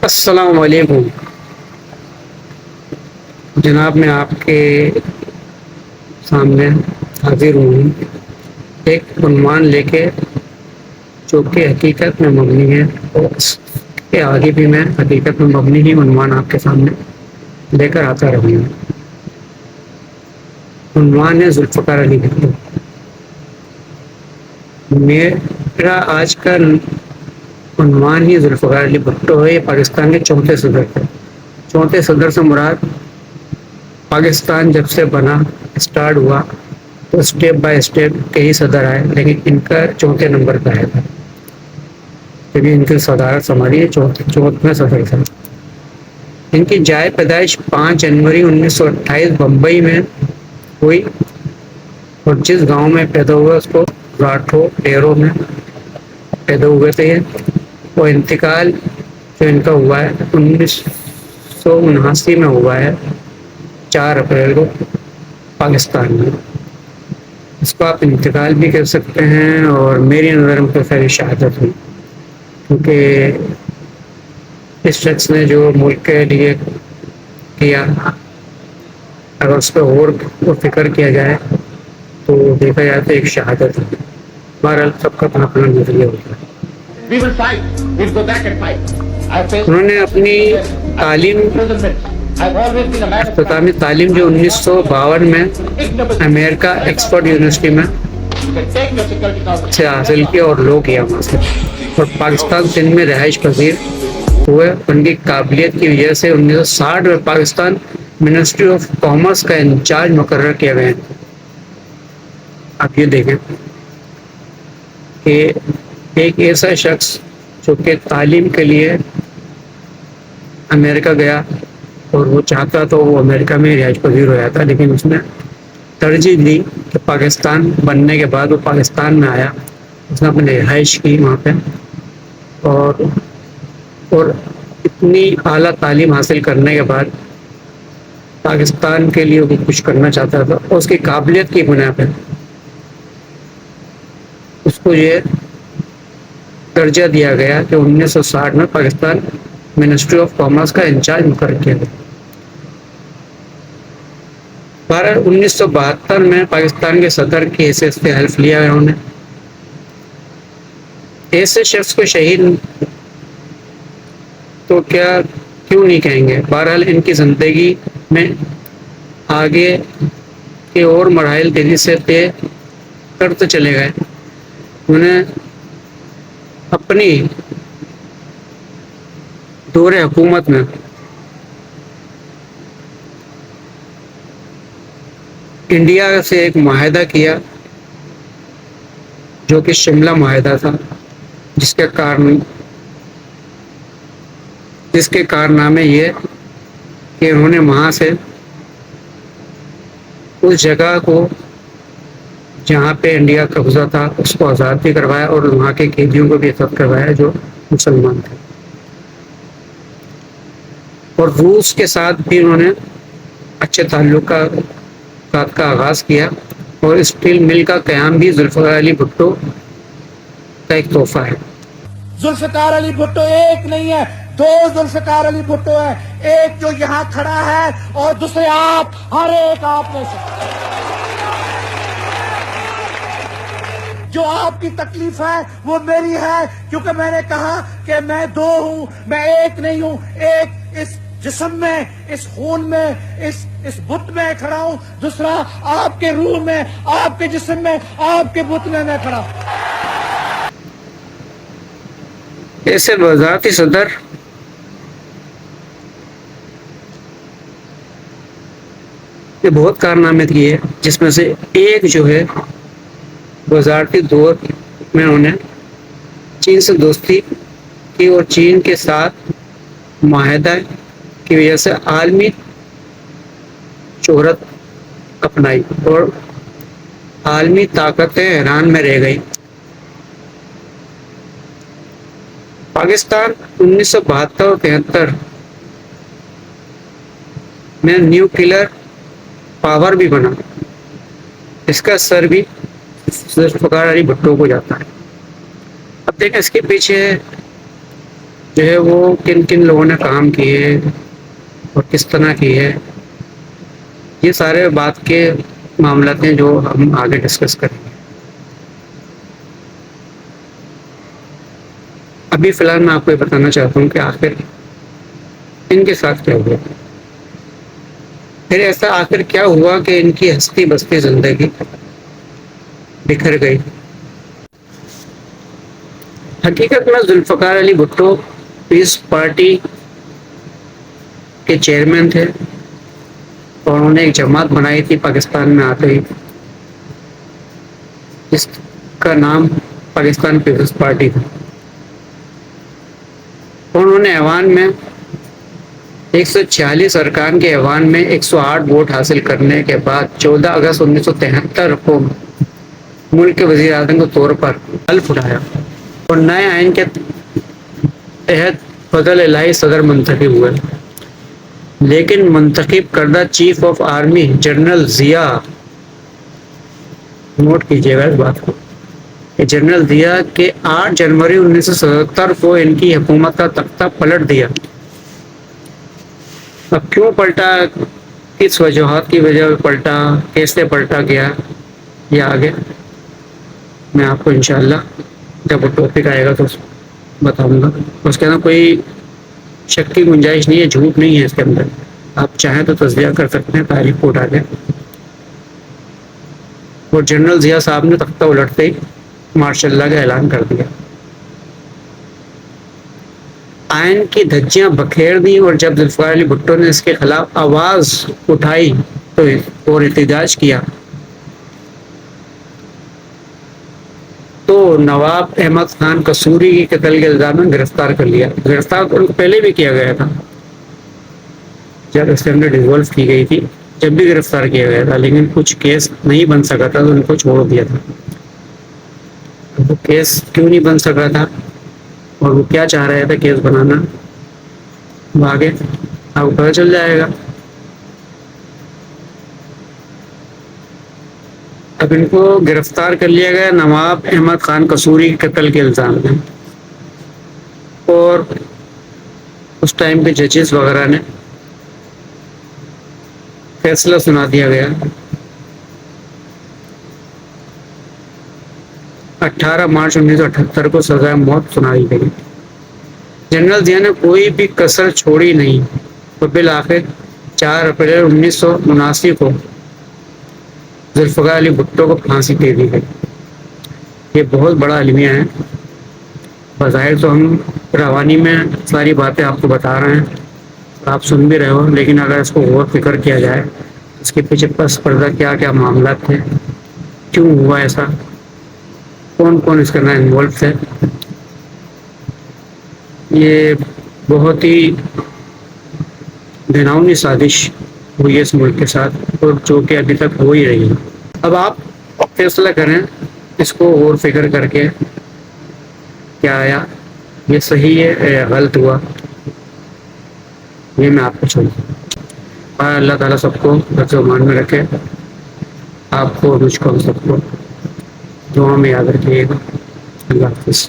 السلام علیکم جناب، میں آپ کے سامنے حاضر ہوں ایک عنوان لے کے جو کہ حقیقت میں مبنی ہے، اور اس کے آگے بھی میں حقیقت میں مبنی ہی عنوان آپ کے سامنے لے کر آتا رہوں گا۔ عنوان ہے ذوالفقار علی بھٹو۔ میرا آج کا عنوان ہی ذوالفقار علی بھٹو ہے۔ یہ پاکستان کے چوتھے صدر تھے۔ چوتھے صدر سے مراد پاکستان جب سے بنا اسٹارٹ ہوا تو اسٹیپ بائی اسٹیپ کئی صدر آئے، لیکن ان کا چوتھے نمبر پہ آیا تھا، کیونکہ ان کی صدارت سنبھالی چوتھے صدر تھے۔ ان کی جائے پیدائش 5 جنوری 1928 بمبئی میں ہوئی، اور جس گاؤں میں پیدا ہوا اس کو راٹھو ڈیرو میں پیدا ہوئے تھے۔ وہ انتقال جو ان کا ہوا ہے 1979 میں ہوا ہے، 4 اپریل کو، پاکستان میں۔ اس کو آپ انتقال بھی کر سکتے ہیں، اور میری نظر میں تو خیر شہادت ہوئی، کیونکہ اس شخص نے جو ملک کے لیے کیا، اگر اس پہ اور فکر کیا جائے تو دیکھا جائے تو ایک شہادت ہے۔ بہرحال سب کا اپنا اپنا نظریہ ہوتا ہے۔ انہوں نے اپنی تعلیم، اختتامی تعلیم جو 1952 میں امریکہ ایکسفورڈ یونیورسٹی میں سے حاصل کیا اور لو کیا وہاں سے، اور پاکستان سندھ میں رہائش پذیر ہوئے۔ ان کی قابلیت کی وجہ سے 1960 میں پاکستان منسٹری آف کامرس کا انچارج مقرر کیا گیا۔ آپ یہ دیکھیں کہ ایک ایسا شخص جو کہ تعلیم کے لیے امریکہ گیا، اور وہ چاہتا تو وہ امریکہ میں رہائش پذیر ہو جاتا، لیکن اس نے ترجیح دی کہ پاکستان بننے کے بعد وہ پاکستان میں آیا، اس نے اپنی رہائش کی وہاں پہ، اور اتنی اعلیٰ تعلیم حاصل کرنے کے بعد پاکستان کے لیے وہ کچھ کرنا چاہتا تھا، اور اس کی قابلیت کی بنا پہ اس کو یہ درجہ دیا گیا کہ 1960 میں پاکستان منسٹری آف کامرس کا انچارج مقرر کیا گیا۔ 1972 میں پاکستان کے صدر کی حیثیت سے حلف لیا انہوں نے۔ ایسے شخص کو شہید تو کیوں نہیں کہیں گے۔ بہرحال ان کی زندگی میں آگے کے اور مراحل تیزی سے طے کرتے چلے گئے۔ انہیں اپنی دور حکومت میں انڈیا سے ایک معاہدہ کیا جو کہ شملہ معاہدہ تھا، جس کے کارنامے یہ کہ انہوں نے وہاں سے اس جگہ کو جہاں پہ انڈیا کا قبضہ تھا اس کو آزاد بھی کروایا، اور وہاں کے قیدیوں کو بھی آزاد کروایا جو مسلمان تھے۔ اور روس کے ساتھ بھی انہوں نے اچھے تعلقات کا آغاز کیا، اور اسٹیل مل کا قیام بھی ذوالفقار علی بھٹو کا ایک تحفہ ہے۔ ذوالفقار علی بھٹو ایک نہیں ہے، 2 ذوالفقار علی بھٹو ہے، ایک جو یہاں کھڑا ہے اور دوسرے آپ، ہر ایک آپ میں سے۔ جو آپ کی تکلیف ہے وہ میری ہے، کیونکہ میں نے کہا کہ میں 2 ہوں، میں ایک نہیں ہوں۔ ایک اس جسم میں، اس خون میں، اس بت میں کھڑا ہوں، دوسرا آپ کے روح میں، آپ کے جسم میں، آپ کے بت میں کھڑا ہوں۔ ایسے وزارتی صدر نے بہت کارنامے کیے، جس میں سے ایک جو ہے وزارتی دور میں انہوں نے چین سے دوستی کی، اور چین کے ساتھ معاہدہ کی وجہ سے عالمی شہرت اپنائی، اور عالمی طاقتیں ایران میں رہ گئی۔ پاکستان 1972 اور 73 میں نیوکلیئر پاور بھی بنا، اس کا سر بھی ذوالفقار علی بھٹو کو جاتا ہے۔ اب دیکھیں اس کے پیچھے جو ہے وہ کن کن لوگوں نے کام کیے اور کس طرح کی ہے، یہ سارے بات کے معاملات ہیں جو ہم آگے ڈسکس کریں گے۔ ابھی فی الحال میں آپ کو یہ بتانا چاہتا ہوں کہ آخر ان کے ساتھ کیا ہوا، پھر ایسا آخر کیا ہوا کہ ان کی ہستی بستی زندگی بکھر گئی۔ حقیقت میں ذوالفقار علی بھٹو پیس پارٹی کے چیئرمین تھے، اور انہوں نے ایک جماعت بنائی تھی پاکستان میں آتے ہی، جس کا نام پاکستان پیپلز پارٹی تھا۔ انہوں نے ایوان میں 146 ارکان کے ایوان میں 108 ووٹ حاصل کرنے کے بعد 14 اگست 1973 کو ملک کے وزیر اعظم کے طور پر حلف اٹھایا اور نئے آئین کے تحت فضل الہی صدر منتخب ہوئے۔ لیکن منتخب کردہ chief of army general Zia, note کیجیے گا اس بات کو، کہ جنرل ضیاء کے 8 جنوری 1977 کو ان کی حکومت کا تختہ پلٹ دیا۔ اب کیوں پلٹا، کس وجوہات کی وجہ سے پلٹا، کیسے پلٹا گیا، یہ آگے میں آپ کو انشاءاللہ جب وہ ٹاپک آئے گا تو بتاؤں گا۔ اس کے اندر کوئی شک کی گنجائش نہیں ہے، جھوٹ نہیں ہے اس کے اندر، آپ چاہیں تو تجزیہ کر سکتے ہیں تاریخ کو اٹھا کے۔ اور جنرل ضیاء صاحب نے تختہ الٹتے ہی مارشل لاء کا اعلان کر دیا، آئین کی دھجیاں بکھیر دی، اور جب ذوالفقار علی بھٹو نے اس کے خلاف آواز اٹھائی تو اور احتجاج کیا تو نواب احمد خان قصوری کی قتل کے الزام میں گرفتار کر لیا۔ گرفتار تو ان کو پہلے بھی کیا گیا تھا، جب اسمبلی ڈیزولو کی گئی تھی جب بھی گرفتار کیا گیا تھا، لیکن کچھ کیس نہیں بن سکا تھا تو ان کو چھوڑ دیا تھا۔ وہ کیس کیوں نہیں بن سکا تھا اور وہ کیا چاہ رہے تھے کیس بنانا، وہ آگے آپ کو پتہ چل جائے گا۔ اب ان کو گرفتار کر لیا گیا نواب احمد خان قصوری کے قتل کے الزام میں، اور اس ٹائم کے ججز وغیرہ نے فیصلہ سنا دیا گیا۔ 18 مارچ 1978 کو سزائے موت سنا دی گئی۔ جنرل ضیاء نے کوئی بھی کسر چھوڑی نہیں اور بالآخر 4 اپریل 1979 کو ذوالفقار علی بھٹو کو پھانسی دے دی گئی۔ یہ بہت بڑا المیہ ہے، بظاہر تو ہم روانی میں ساری باتیں آپ کو بتا رہے ہیں، آپ سن بھی رہے ہو، لیکن اگر اس کو غور فکر کیا جائے اس کے پیچھے پس پردہ کیا کیا معاملات تھے، کیوں ہوا ایسا، کون کون اس کے اندر انوالو تھے، یہ بہت ہی گھناؤنی سازش ہوئی ہے اس ملک کے ساتھ، اور جو کہ ابھی تک ہو ہی رہی ہے۔ اب آپ فیصلہ کریں اس کو غور فکر کر کے، کیا آیا یہ صحیح ہے یا غلط ہوا، یہ میں آپ کو چھوڑوں۔ اللہ تعالیٰ سب کو حفظ و امان میں رکھے، آپ کو، مجھ کو، ہم سب کو دعا میں یاد رکھیے گا۔ اللہ حافظ۔